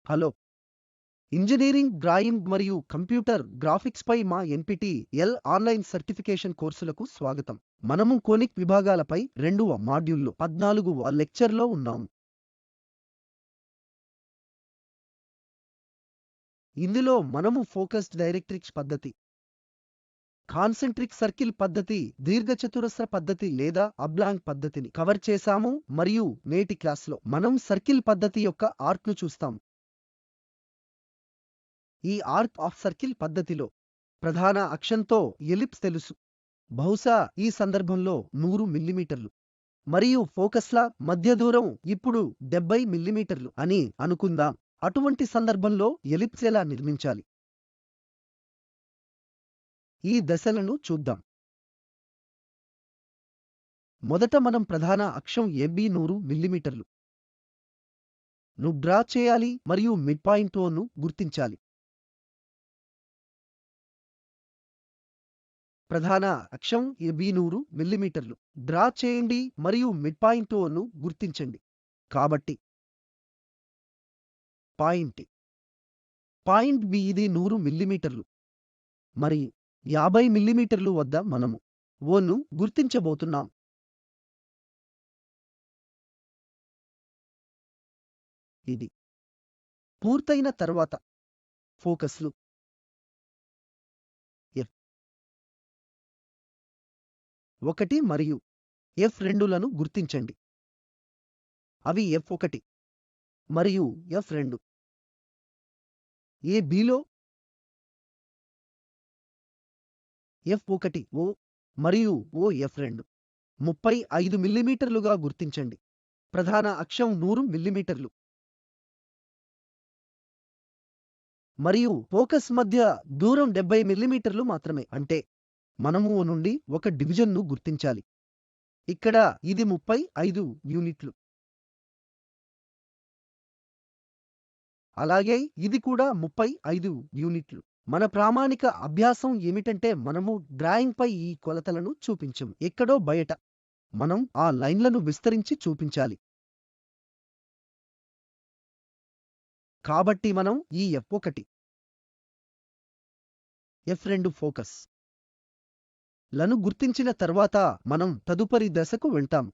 Hello! Engineering, drawing మరియు computer గ్రాఫిక్స్‌పై మా NPTEL online certification కోర్సులకు స్వాగతం. మనము కోనిక్ విభాగాలపై 2వ మాడ్యూల్‌లో 14వ లెక్చర్‌లో ఉన్నాము. ఇందులో మనము ఫోకస్డ్ డైరెక్ట్రిక్స్ పద్ధతి, కాన్సెంట్రిక్ సర్కిల్ పద్ధతి, దీర్ఘచతురస్ర పద్ధతి లేదా అబ్లాంగ్ పద్ధతిని కవర్ చేశాము మరియు నేటి క్లాస్‌లో మనం సర్కిల్ పద్ధతి యొక్క ఆర్క్‌ను చూస్తాము. ఈ ఆర్క్ ఆఫ్ సర్కిల్ పద్ధతిలో ప్రధాన అక్షంతో ఎలిప్స్ తెలుసు. బహుశా ఈ సందర్భంలో 100 మిల్లీమీటర్లు మరియు ఫోకస్ల మధ్య దూరం ఇప్పుడు 70 మిల్లీమీటర్లు అని అనుకుందాం. అటువంటి సందర్భంలో ఎలిప్స్ ఎలా నిర్మించాలి? ఈ దశలను చూద్దాం. మొదట మనం ప్రధాన అక్షం AB 100 మిల్లీమీటర్లు ను డ్రా చేయాలి మరియు మిడ్ పాయింట్ O ను గుర్తించాలి. ప్రధాన అక్షం AB 100 మిల్లీమీటర్లు డ్రా చేయండి మరియు మిడ్ పాయింట్ O ను గుర్తించండి. కాబట్టి పాయింట్ B ఇది 100 మిల్లీమీటర్లు మరి 50 మిల్లీమీటర్లు వద్ద మనము O ను గుర్తించబోతున్నాం. ఇది పూర్తయిన తర్వాత ఫోకస్లు F1 మరియు F2 లను గుర్తించండి. అవి F1 మరియు F2. ABలో F1 O మరియు O F2 35 మిల్లీమీటర్లుగా గుర్తించండి. ప్రధాన అక్షం 100 మిల్లీమీటర్లు మరియు ఫోకస్ మధ్య దూరం 70 మిల్లీమీటర్లు మాత్రమే. అంటే మనము O నుండి ఒక డివిజన్‌ను గుర్తించాలి. ఇక్కడ ఇది 35 యూనిట్లు. అలాగే ఇది కూడా 35 యూనిట్లు. మన ప్రామాణిక అభ్యాసం ఏమిటంటే మనము డ్రాయింగ్‌పై ఈ కొలతలను చూపించం. ఎక్కడో బయట మనం ఆ లైన్లను విస్తరించి చూపించాలి. కాబట్టి మనం ఈ F1, F2 ఫోకస్ లను గుర్తించిన తర్వాత మనం తదుపరి దశకు వెళ్తాం.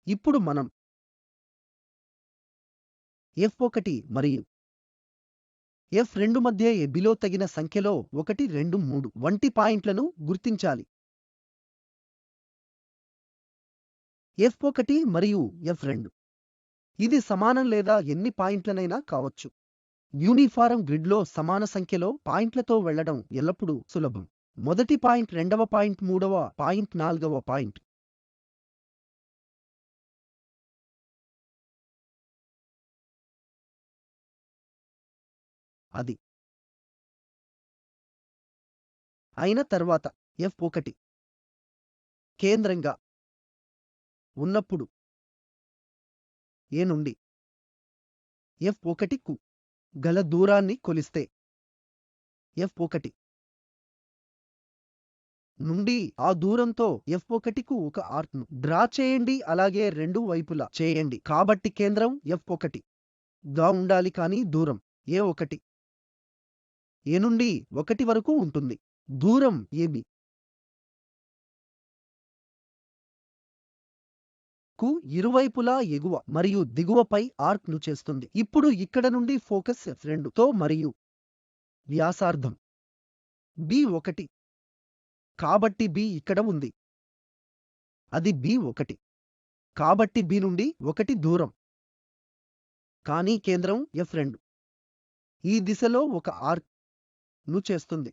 ఇప్పుడు మనం F1 మరియు F2 మధ్య ABలో తగిన సంఖ్యలో 1, 2, 3 వంటి పాయింట్లను గుర్తించాలి. F1 మరియు F2 ఇది సమానం లేదా ఎన్ని పాయింట్లనైనా కావచ్చు. యూనిఫారం గ్రిడ్లో సమాన సంఖ్యలో పాయింట్లతో వెళ్లడం ఎల్లప్పుడూ సులభం. మొదటి పాయింట్, రెండవ పాయింట్, మూడవ పాయింట్, నాల్గవ పాయింట్. అది అయిన తర్వాత F1 కేంద్రంగా ఉన్నప్పుడు A నుండి F1కు గల దూరాన్ని కొలిస్తే F1 నుండి ఆ దూరంతో F1కు ఒక ఆర్క్‌ను డ్రా చేయండి. అలాగే రెండు వైపులా చేయండి. కాబట్టి కేంద్రం F1 గా ఉండాలి కానీ దూరం A1 A నుండి 1 వరకు ఉంటుంది. దూరం AB కు ఇరువైపులా ఎగువ మరియు దిగువపై ఆర్క్‌ను చేస్తుంది. ఇప్పుడు ఇక్కడ నుండి ఫోకస్ F2తో మరియు వ్యాసార్థం B1. కాబట్టి B ఇక్కడ ఉంది. అది B1. కాబట్టి B నుండి 1 దూరం. కానీ కేంద్రం F2 ఈ దిశలో ఒక ఆర్క్‌ను చేస్తుంది.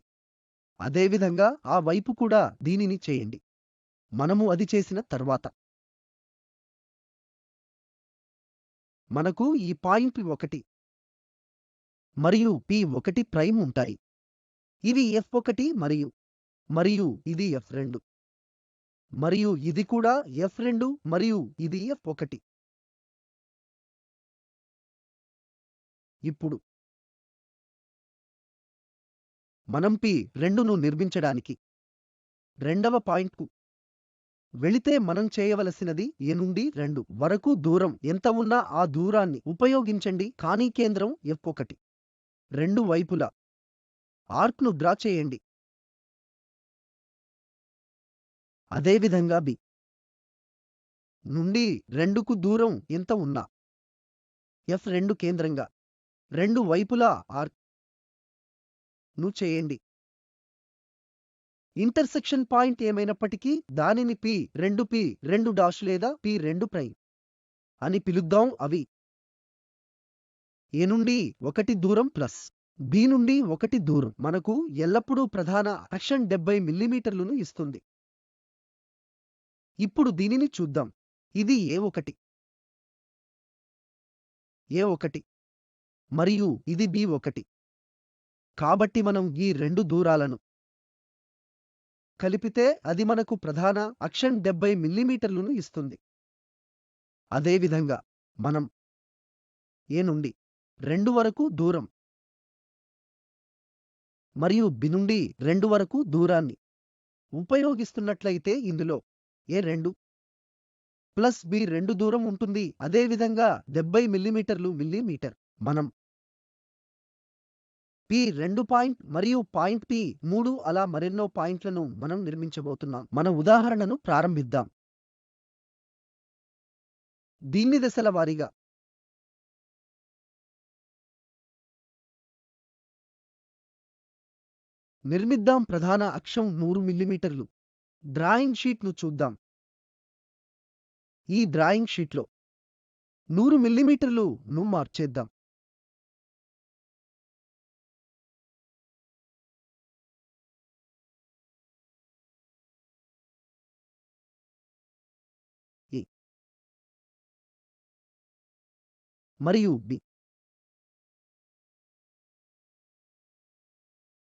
అదేవిధంగా ఆ వైపు కూడా దీనిని చేయండి. మనము అది చేసిన తర్వాత మనకు ఈ పాయింట్ 1 మరియు P1' ఉంటాయి. ఇవి F1 మరియు ఇది F2 మరియు ఇది కూడా F2 మరియు ఇది F1. ఇప్పుడు మనం P2ను నిర్మించడానికి రెండవ పాయింట్‌కు వెళితే మనం చేయవలసినది ఏ నుండి 2 వరకు దూరం ఎంత ఉన్నా ఆ దూరాన్ని ఉపయోగించండి, కానీ కేంద్రం F1. రెండు వైపులా ఆర్క్ను డ్రా చేయండి. అదేవిధంగా B నుండి 2కు దూరం ఎంత ఉన్నా F2 కేంద్రంగా రెండు వైపులా ఆర్క్ ను చేయండి. ఇంటర్సెక్షన్ పాయింట్ ఏమైనప్పటికీ దానిని P2 లేదా P2' అని పిలుద్దాం. అవి A నుండి 1 దూరం ప్లస్ B నుండి 1 దూరం మనకు ఎల్లప్పుడూ ప్రధాన అక్షం 70 మిల్లీమీటర్లను ఇస్తుంది. ఇప్పుడు దీనిని చూద్దాం. ఇది A1 మరియు ఇది B1. కాబట్టి మనం ఈ రెండు దూరాలను కలిపితే అది మనకు ప్రధాన అక్షం 70 మిల్లీమీటర్లను ఇస్తుంది. అదేవిధంగా మనం A నుండి 2 వరకు దూరం మరియు B నుండి 2 వరకు దూరాన్ని ఉపయోగిస్తున్నట్లయితే ఇందులో A2 ప్లస్ B2 దూరం ఉంటుంది. అదేవిధంగా 70 మిల్లీమీటర్ మనం P2 పాయింట్ మరియు పాయింట్ P3 అలా మరెన్నో పాయింట్లను మనం నిర్మించబోతున్నాం. మన ఉదాహరణను ప్రారంభిద్దాం. దీన్ని దశల వారీగా నిర్మిద్దాం. ప్రధాన అక్షం 3 మిల్లీమీటర్లు. డ్రాయింగ్ షీట్ను చూద్దాం. ఈ డ్రాయింగ్ షీట్లో 100 మిల్లీమీటర్లను మార్చేద్దాం. A మరియు B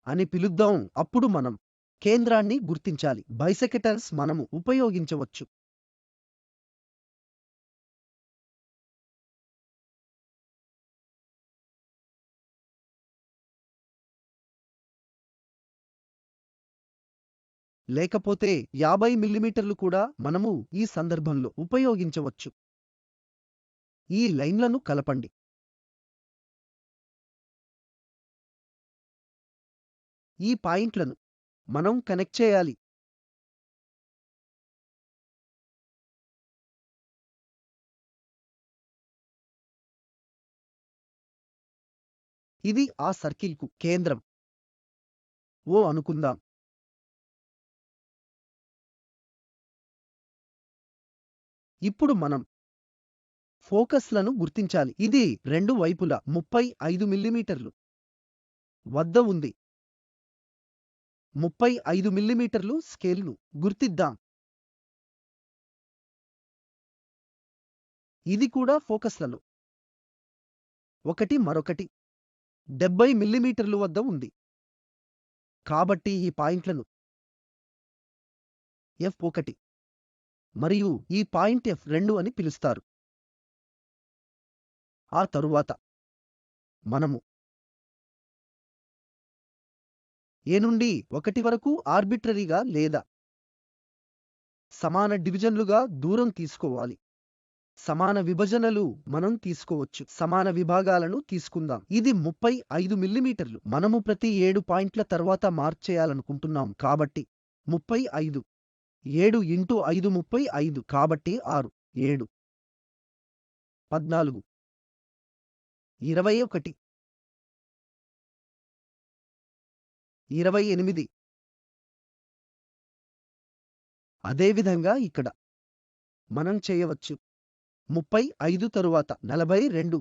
అని పిలుద్దాం. అప్పుడు మనం కేంద్రాన్ని గుర్తించాలి. బైసెక్టర్స్ మనము ఉపయోగించవచ్చు. లేకపోతే 50 మిల్లీమీటర్లు కూడా మనము ఈ సందర్భంలో ఉపయోగించవచ్చు. ఈ లైన్లను కలపండి. ఈ పాయింట్లను మనం కనెక్ట్ చేయాలి. ఇది ఆ సర్కిల్కు కేంద్రం O అనుకుందాం. ఇప్పుడు మనం ఫోకస్లను గుర్తించాలి. ఇది రెండు వైపులా 35 మిల్లీమీటర్లు వద్ద ఉంది. 35 మిల్లీమీటర్లు స్కేల్ను గుర్తిద్దాం. ఇది కూడా ఫోకస్లలో మరొకటి 70 మిల్లీమీటర్లు వద్ద ఉంది. కాబట్టి ఈ పాయింట్లను F1 మరియు ఈ పాయింట్ F2 అని పిలుస్తారు. ఆ తరువాత మనము A నుండి 1 వరకు ఆర్బిట్రరీగా లేదా సమాన డివిజన్లుగా దూరం తీసుకోవాలి. సమాన విభజనలు మనం తీసుకోవచ్చు. సమాన విభాగాలను తీసుకుందాం. ఇది 35 మిల్లీమీటర్లు. మనము ప్రతి 7 పాయింట్ల తర్వాత మార్చేయాలనుకుంటున్నాం. కాబట్టి 35 7 ఇంటూ 5 35 కాబట్టి 6 7 14 21 28. అదేవిధంగా ఇక్కడ మనం చేయవచ్చు. 35 తరువాత 42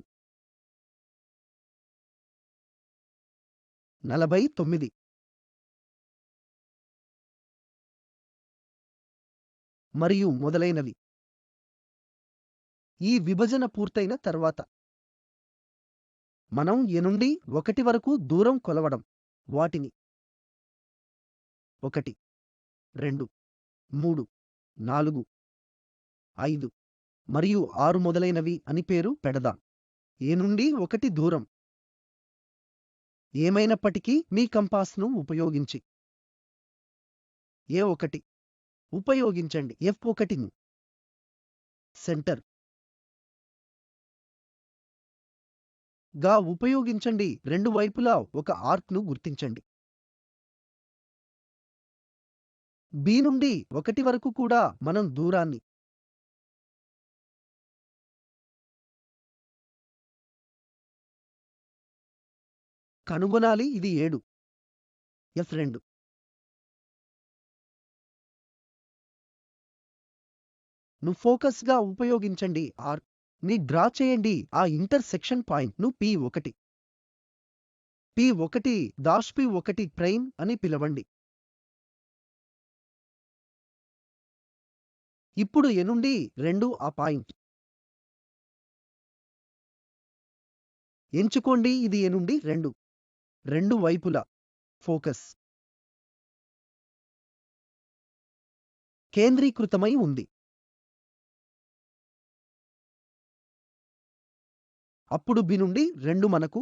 49 మరియు మొదలైనవి. ఈ విభజన పూర్తయిన తర్వాత మనం A నుండి 1 వరకు దూరం కొలవడం, వాటిని 1 2 3 4 5 మరియు 6 మొదలైనవి అని పేరు పెడదాం. A నుండి 1 దూరం ఏమైనప్పటికీ మీ కంపాస్ను ఉపయోగించి A1 ఉపయోగించండి. F1ను సెంటర్ గా ఉపయోగించండి. రెండు వైపులా ఒక ఆర్క్ను గుర్తించండి. B నుండి 1 వరకు కూడా మనం దూరాన్ని కనుగొనాలి. ఇది 7. F2 ను ఫోకస్గా ఉపయోగించండి. ఆర్క్ ని డ్రా చేయండి. ఆ ఇంటర్సెక్షన్ పాయింట్ ను P1 P1 ప్రైమ్ అని పిలవండి. ఇప్పుడు A నుండి 2 ఆ పాయింట్ ఎంచుకోండి. ఇది A నుండి 2 రెండు వైపులా ఫోకస్ కేంద్రీకృతమై ఉంది. అప్పుడు B నుండి 2 మనకు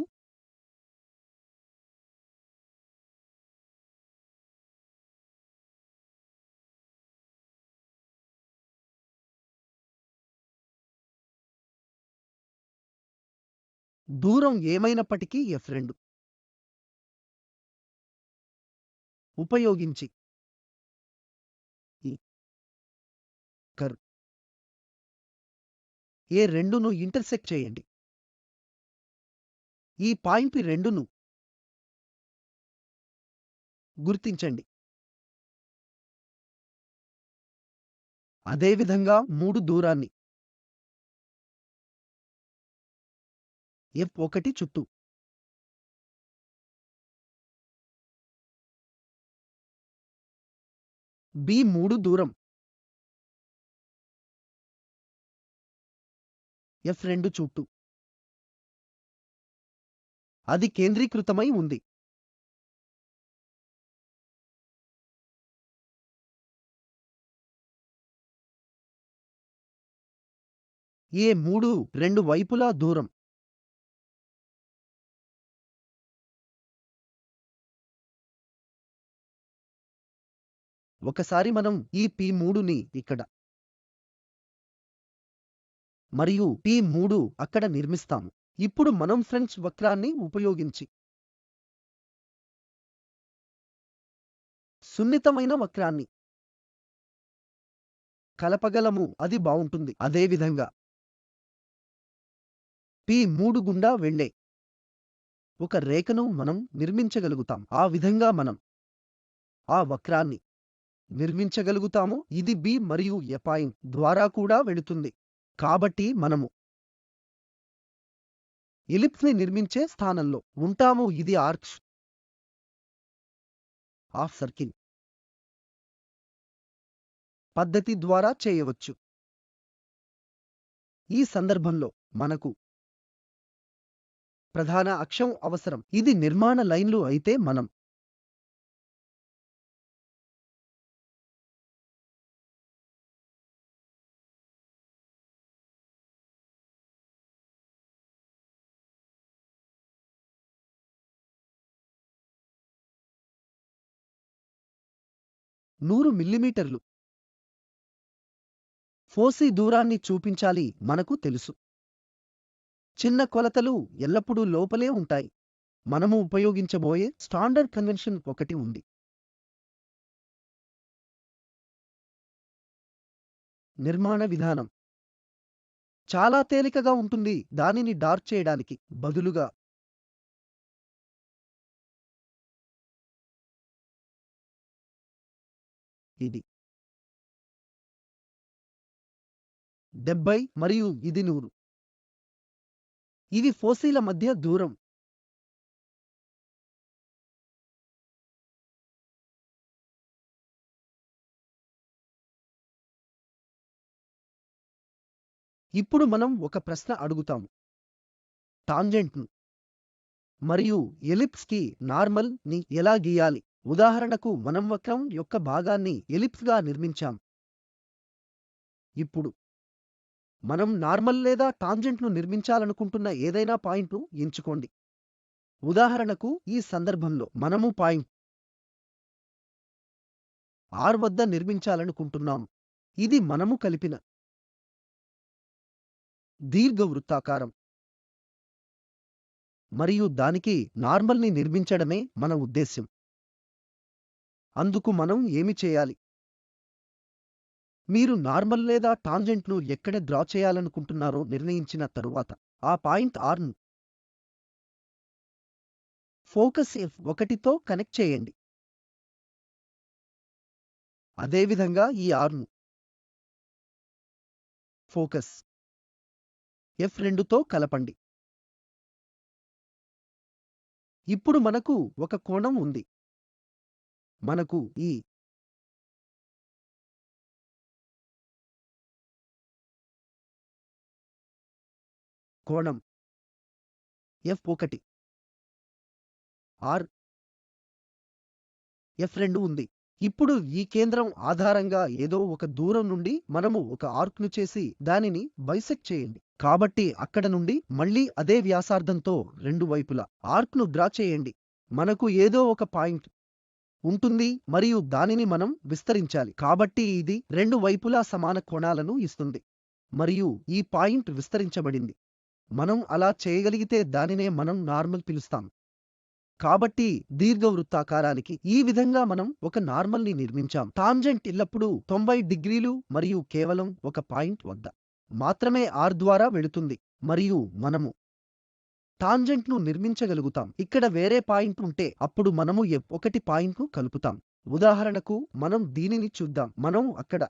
దూరం ఏమైనప్పటికీ F2 ఉపయోగించి ఈ కర్వ్ A2ను ఇంటర్సెక్ట్ చేయండి. ఈ పాయింట్ P2ను గుర్తించండి. అదేవిధంగా 3 దూరాన్ని F1 చుట్టూ B3 దూరం F2 చుట్టూ అది కేంద్రీకృతమై ఉంది. A3 రెండు వైపులా దూరం ఒకసారి మనం ఈ P3ని ఇక్కడ మరియు P3 అక్కడ నిర్మిస్తాము. ఇప్పుడు మనం ఫ్రెంచ్ వక్రాన్ని ఉపయోగించి సున్నితమైన వక్రాన్ని కలపగలము. అది బావుంటుంది. అదేవిధంగా P3 గుండా వెళ్ళే ఒక రేఖను మనం నిర్మించగలుగుతాం. ఆ విధంగా మనం ఆ వక్రాన్ని నిర్మించగలుగుతాము. ఇది B మరియు A పాయింట్ ద్వారా కూడా వెళుతుంది. కాబట్టి మనము ఎలిప్స్ ని నిర్మించే స్థానంలో ఉంటాము. ఇది ఆర్చ్ ఆఫ్ సర్కిల్ పద్ధతి ద్వారా చేయవచ్చు. ఈ సందర్భంలో మనకు ప్రధాన అక్షం అవసరం. ఇది నిర్మాణ లైన్లు అయితే మనం నూరు మిల్లీమీటర్లు ఫోసీ దూరాన్ని చూపించాలి. మనకు తెలుసు చిన్న కొలతలు ఎల్లప్పుడూ లోపలే ఉంటాయి. మనము ఉపయోగించబోయే స్టాండర్డ్ కన్వెన్షన్ ఒకటి ఉంది. నిర్మాణ విధానం చాలా తేలికగా ఉంటుంది. దానిని డార్క్ చేయడానికి బదులుగా ఇది 70 మరియు ఇది 100. ఇవి ఫోసీల మధ్య దూరం. ఇప్పుడు మనం ఒక ప్రశ్న అడుగుతాము. టాంజెంట్ను మరియు ఎలిప్స్ కి నార్మల్ ని ఎలా గీయాలి? ఉదాహరణకు మనం వక్రం యొక్క భాగాన్ని ఎలిప్స్ గా నిర్మించాం. ఇప్పుడు మనం నార్మల్ లేదా టాంజెంట్ను నిర్మించాలనుకుంటున్న ఏదైనా పాయింట్ను ఎంచుకోండి. ఉదాహరణకు ఈ సందర్భంలో మనము పాయింట్ R వద్ద నిర్మించాలనుకుంటున్నాం. ఇది మనము కలిపిన దీర్ఘవృత్తాకారం మరియు దానికి నార్మల్ని నిర్మించడమే మన ఉద్దేశ్యం. అందుకు మనం ఏమి చేయాలి? మీరు నార్మల్ లేదా టాంజెంట్ను ఎక్కడ డ్రా చేయాలనుకుంటున్నారో నిర్ణయించిన తరువాత ఆ పాయింట్ Rను ఫోకస్ F1తో కనెక్ట్ చేయండి. అదేవిధంగా ఈ Rను ఫోకస్ F2తో కలపండి. ఇప్పుడు మనకు ఒక కోణం ఉంది. మనకు ఈ కోణం F1 R F2 ఉంది. ఇప్పుడు ఈ కేంద్రం ఆధారంగా ఏదో ఒక దూరం నుండి మనము ఒక ఆర్క్ను చేసి దానిని బైసెక్ట్ చేయండి. కాబట్టి అక్కడ నుండి మళ్ళీ అదే వ్యాసార్థంతో రెండు వైపులా ఆర్క్ను డ్రా చేయండి. మనకు ఏదో ఒక పాయింట్ ఉంటుంది మరియు దానిని మనం విస్తరించాలి. కాబట్టి ఇది రెండు వైపులా సమాన కోణాలను ఇస్తుంది మరియు ఈ పాయింట్ విస్తరించబడింది. మనం అలా చేయగలిగితే దానినే మనం నార్మల్ పిలుస్తాం. కాబట్టి దీర్ఘవృత్తాకారానికి ఈ విధంగా మనం ఒక నార్మల్ని నిర్మించాం. టాంజెంట్ ఎల్లప్పుడూ 90 డిగ్రీలు మరియు కేవలం ఒక పాయింట్ వద్ద మాత్రమే R ద్వారా వెళుతుంది మరియు మనము టాంజెంట్ను నిర్మించగలుగుతాం. ఇక్కడ వేరే పాయింట్ ఉంటే అప్పుడు మనము F1 పాయింట్ను కలుపుతాం. ఉదాహరణకు మనం దీనిని చూద్దాం. మనం అక్కడ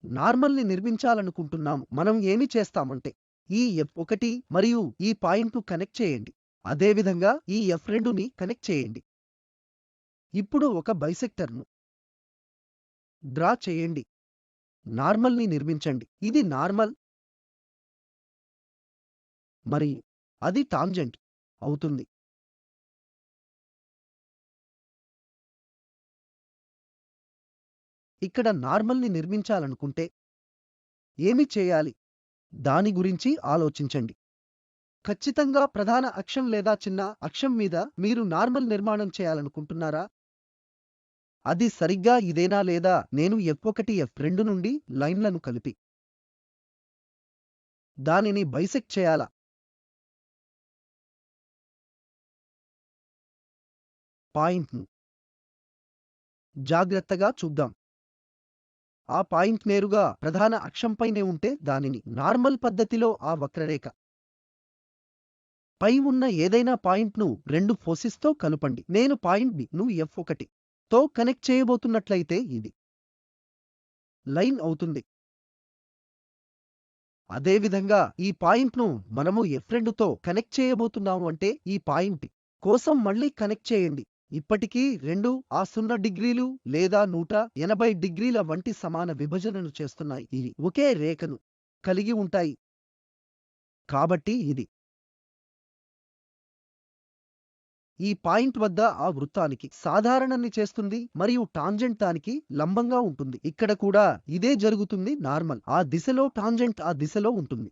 నార్మల్ని నిర్మించాలనుకుంటున్నాము. మనం ఏమి చేస్తామంటే ఈ F1 మరియు ఈ పాయింట్ను కనెక్ట్ చేయండి. అదేవిధంగా ఈ F2ని కనెక్ట్ చేయండి. ఇప్పుడు ఒక బైసెక్టర్ను డ్రా చేయండి. నార్మల్ని నిర్మించండి. ఇది నార్మల్ మరి అది టాంజెంట్ అవుతుంది. ఇక్కడ నార్మల్ని నిర్మించాలనుకుంటే ఏమి చేయాలి? దాని గురించి ఆలోచించండి. ఖచ్చితంగా ప్రధాన అక్షం లేదా చిన్న అక్షం మీద మీరు నార్మల్ నిర్మాణం చేయాలనుకుంటున్నారా? అది సరిగ్గా ఇదేనా లేదా నేను F1 F2 నుండి లైన్లను కలిపి దానిని బైసెక్ట్ చేయాలా? పాయింట్ను జాగ్రత్తగా చూద్దాం. ఆ పాయింట్ నేరుగా ప్రధాన అక్షంపైనే ఉంటే దానిని నార్మల్ పద్ధతిలో ఆ వక్రరేఖ పై ఉన్న ఏదైనా పాయింట్ను రెండు ఫోసిస్తో కలుపండి. నేను పాయింట్ B ను F1తో కనెక్ట్ చేయబోతున్నట్లయితే ఇది లైన్ అవుతుంది. అదేవిధంగా ఈ పాయింట్ను మనము F2తో కనెక్ట్ చేయబోతున్నాము అంటే ఈ పాయింట్ కోసం మళ్ళీ కనెక్ట్ చేయండి. ఇప్పటికీ రెండు ఆ 0 డిగ్రీలు లేదా 180 డిగ్రీల వంటి సమాన విభజనను చేస్తున్నాయి. ఇవి ఒకే రేఖను కలిగి ఉంటాయి. కాబట్టి ఇది ఈ పాయింట్ వద్ద ఆ వృత్తానికి సాధారణాన్ని చేస్తుంది మరియు టాంజెంట్ దానికి లంబంగా ఉంటుంది. ఇక్కడ కూడా ఇదే జరుగుతుంది. నార్మల్ ఆ దిశలో, టాంజెంట్ ఆ దిశలో ఉంటుంది.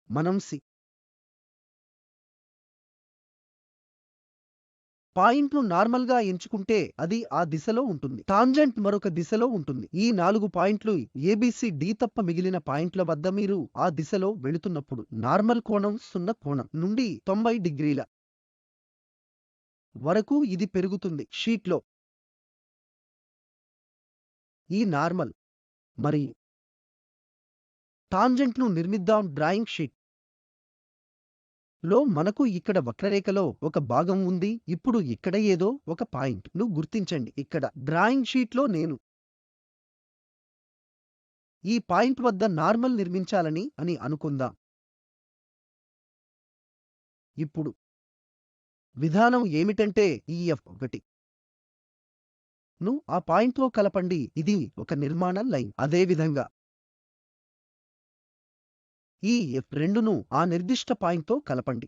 మనం సి పాయింట్ను నార్మల్గా ఎంచుకుంటే అది ఆ దిశలో ఉంటుంది. టాంజెంట్ మరొక దిశలో ఉంటుంది. ఈ 4 పాయింట్లు ABCD తప్ప మిగిలిన పాయింట్ల వద్ద మీరు ఆ దిశలో వెళుతున్నప్పుడు నార్మల్ కోణం 0 కోణం నుండి 90 డిగ్రీల వరకు ఇది పెరుగుతుంది. షీట్లో ఈ నార్మల్ మరి టాంజెంట్ను నిర్మిద్దాం. డ్రాయింగ్ షీట్ లో మనకు ఇక్కడ వక్రరేఖలో ఒక భాగం ఉంది. ఇప్పుడు ఇక్కడ ఏదో ఒక పాయింట్ ను గుర్తించండి. ఇక్కడ డ్రాయింగ్ షీట్లో నేను ఈ పాయింట్ వద్ద నార్మల్ నిర్మించాలని అనుకుందాం. ఇప్పుడు విధానం ఏమిటంటే ఈ F1 ను ఆ పాయింట్తో కలపండి. ఇది ఒక నిర్మాణ లైన్. అదేవిధంగా ఈ F2ను ఆ నిర్దిష్ట పాయింట్తో కలపండి.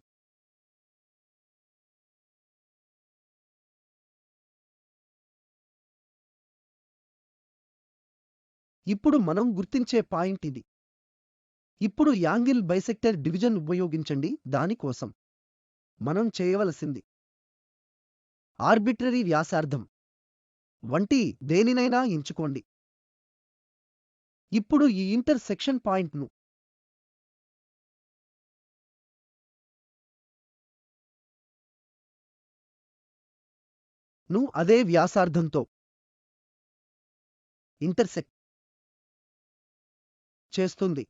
ఇప్పుడు మనం గుర్తించే పాయింట్ ఇది. ఇప్పుడు యాంగిల్ బైసెక్టర్ డివిజన్ ఉపయోగించండి. దాని కోసం మనం చేయవలసింది ఆర్బిట్రరీ వ్యాసార్థం వంటి దేనినైనా ఎంచుకోండి. ఇప్పుడు ఈ ఇంటర్సెక్షన్ పాయింట్ను అదే వ్యాసార్థంతో ఇంటర్సెక్ట్ చేస్తుంది.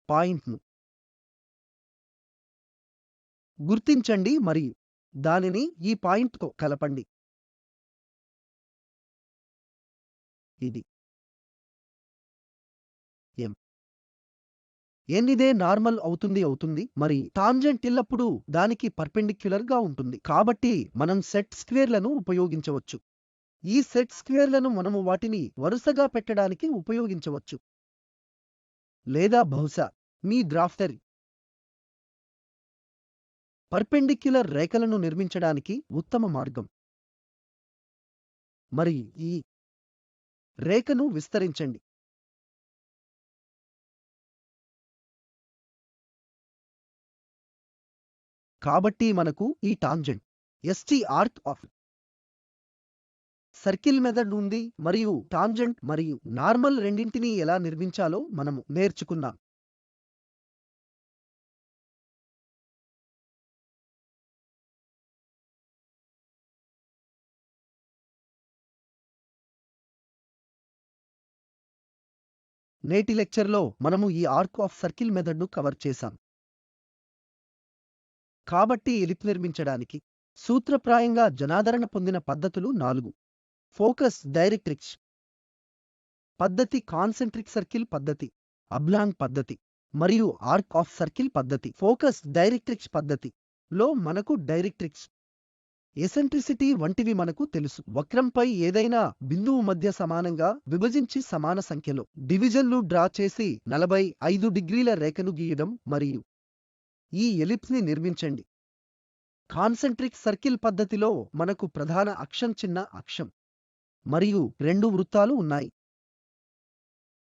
పాయింట్ను గుర్తించండి మరియు దానిని ఈ పాయింట్తో కలపండి. ఇది ఎం ఎన్నిదే నార్మల్ అవుతుంది మరి టాంజెంట్ ఎల్లప్పుడూ దానికి పర్పెండిక్యులర్ గా ఉంటుంది. కాబట్టి మనం సెట్ స్క్వేర్లను ఉపయోగించవచ్చు. ఈ సెట్ స్క్వేర్లను మనము వాటిని వరుసగా పెట్టడానికి ఉపయోగించవచ్చు. లేదా బహుశా మీ డ్రాఫ్టర్ పర్పెండిక్యులర్ రేఖలను నిర్మించడానికి ఉత్తమ మార్గం. మరి ఈ రేఖను విస్తరించండి. కాబట్టి మనకు ఈ tangent ST arc of circle method ఉంది మరియు టాంజెంట్ మరియు నార్మల్ రెండింటినీ ఎలా నిర్మించాలో మనము నేర్చుకున్నాం. నేటి లెక్చర్లో మనము ఈ ఆర్క్ ఆఫ్ సర్కిల్ మెథడ్ను కవర్ చేశాం. కాబట్టి ఎలిప్స్ నిర్మించడానికి సూత్రప్రాయంగా జనాదరణ పొందిన పద్ధతులు 4: ఫోకస్ డైరెక్ట్రిక్స్ పద్ధతి, కాన్సెంట్రిక్ సర్కిల్ పద్ధతి, అబ్లాంగ్ పద్ధతి మరియు ఆర్క్ ఆఫ్ సర్కిల్ పద్ధతి. ఫోకస్ డైరెక్ట్రిక్స్ పద్ధతి లో మనకు డైరెక్ట్రిక్స్, ఎసెంట్రిసిటీ వంటివి మనకు తెలుసు. వక్రంపై ఏదైనా బిందువు మధ్య సమానంగా విభజించి సమాన సంఖ్యలో డివిజన్లు డ్రా చేసి 45 డిగ్రీల రేఖను గీయడం మరియు ఈ ఎలిప్స్ ని నిర్మించండి. కాన్సెంట్రిక్ సర్కిల్ పద్ధతిలో మనకు ప్రధాన అక్షం, చిన్న అక్షం మరియు 2 వృత్తాలు ఉన్నాయి.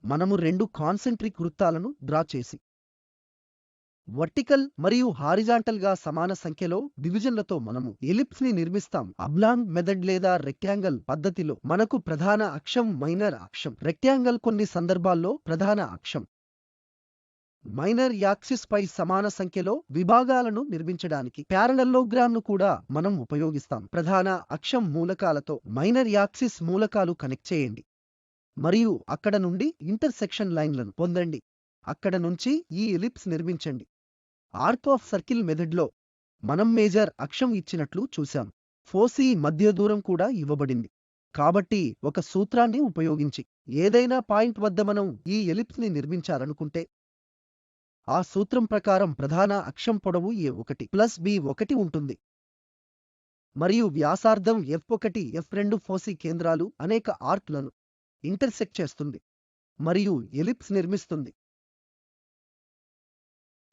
మనము 2 కాన్సెంట్రిక్ వృత్తాలను డ్రా చేసి వర్టికల్ మరియు హారిజాంటల్ గా సమాన సంఖ్యలో డివిజన్లతో మనము ఎలిప్స్ ని నిర్మిస్తాం. అబ్లాంగ్ మెథడ్ లేదా రెక్టాంగల్ పద్ధతిలో మనకు ప్రధాన అక్షం, మైనర్ అక్షం, రెక్టాంగల్ కొన్ని సందర్భాల్లో ప్రధాన అక్షం మైనర్ యాక్సిస్ పై సమాన సంఖ్యలో విభాగాలను నిర్మించడానికి ప్యారలలోగ్రామ్ ను కూడా మనం ఉపయోగిస్తాం. ప్రధాన అక్షం మూలకాలతో మైనర్ యాక్సిస్ మూలకాలు కనెక్ట్ చేయండి మరియు అక్కడ నుండి ఇంటర్సెక్షన్ లైన్లను పొందండి. అక్కడ నుంచి ఈ ఎలిప్స్ నిర్మించండి. ఆర్క్ ఆఫ్ సర్కిల్ మెథడ్లో మనం మేజర్ అక్షం ఇచ్చినట్లు చూశాం. ఫోసీ మధ్య దూరం కూడా ఇవ్వబడింది. కాబట్టి ఒక సూత్రాన్ని ఉపయోగించి ఏదైనా పాయింట్ వద్ద మనం ఈ ఎలిప్స్ ని నిర్మించాలనుకుంటే ఆ సూత్రం ప్రకారం ప్రధాన అక్షం పొడవు a1 ప్లస్ b1 ఉంటుంది మరియు వ్యాసార్థం f1, f2 ఫోసీ కేంద్రాలు అనేక ఆర్క్లను ఇంటర్సెక్ట్ చేస్తుంది మరియు ఎలిప్స్ నిర్మిస్తుంది.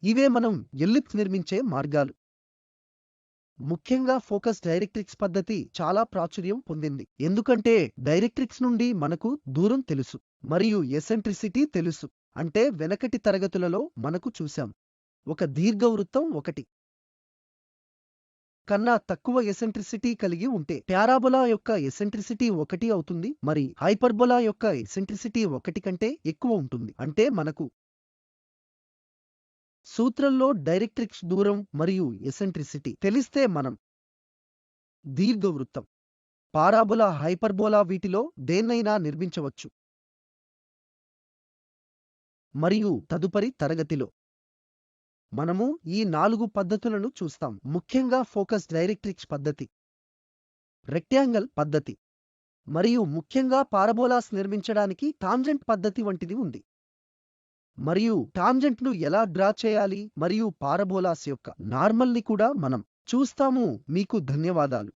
ఇవే మనం ఎలిప్స్ నిర్మించే మార్గాలు. ముఖ్యంగా ఫోకస్ డైరెక్ట్రిక్స్ పద్ధతి చాలా ప్రాచుర్యం పొందింది ఎందుకంటే డైరెక్ట్రిక్స్ నుండి మనకు దూరం తెలుసు మరియు ఎసెంట్రిసిటీ తెలుసు. అంటే వెనకటి తరగతులలో మనకు చూశాం, ఒక దీర్ఘవృత్తం 1 కన్నా తక్కువ ఎసెంట్రిసిటీ కలిగి ఉంటే ప్యారాబోలా యొక్క ఎసెంట్రిసిటీ 1 అవుతుంది మరి హైపర్బోలా యొక్క ఎసెంట్రిసిటీ 1 కంటే ఎక్కువ ఉంటుంది. అంటే మనకు సూత్రంలో డైరెక్ట్రిక్స్ దూరం మరియు ఎసెంట్రిసిటీ తెలిస్తే మనం దీర్ఘవృత్తం, పారాబోలా, హైపర్బోలా వీటిలో దేన్నైనా నిర్మించవచ్చు. మరియు తదుపరి తరగతిలో మనము ఈ 4 పద్ధతులను చూస్తాం. ముఖ్యంగా ఫోకస్ డైరెక్ట్రిక్స్ పద్ధతి, రెక్టాంగల్ పద్ధతి మరియు ముఖ్యంగా పారాబోలాస్ నిర్మించడానికి టాంజెంట్ పద్ధతి వంటిది ఉంది. మరియు టాంజెంట్ను ఎలా డ్రా చేయాలి మరియు పారాబోలాస్ యొక్క నార్మల్ ని కూడా మనం చూస్తాము. మీకు ధన్యవాదాలు.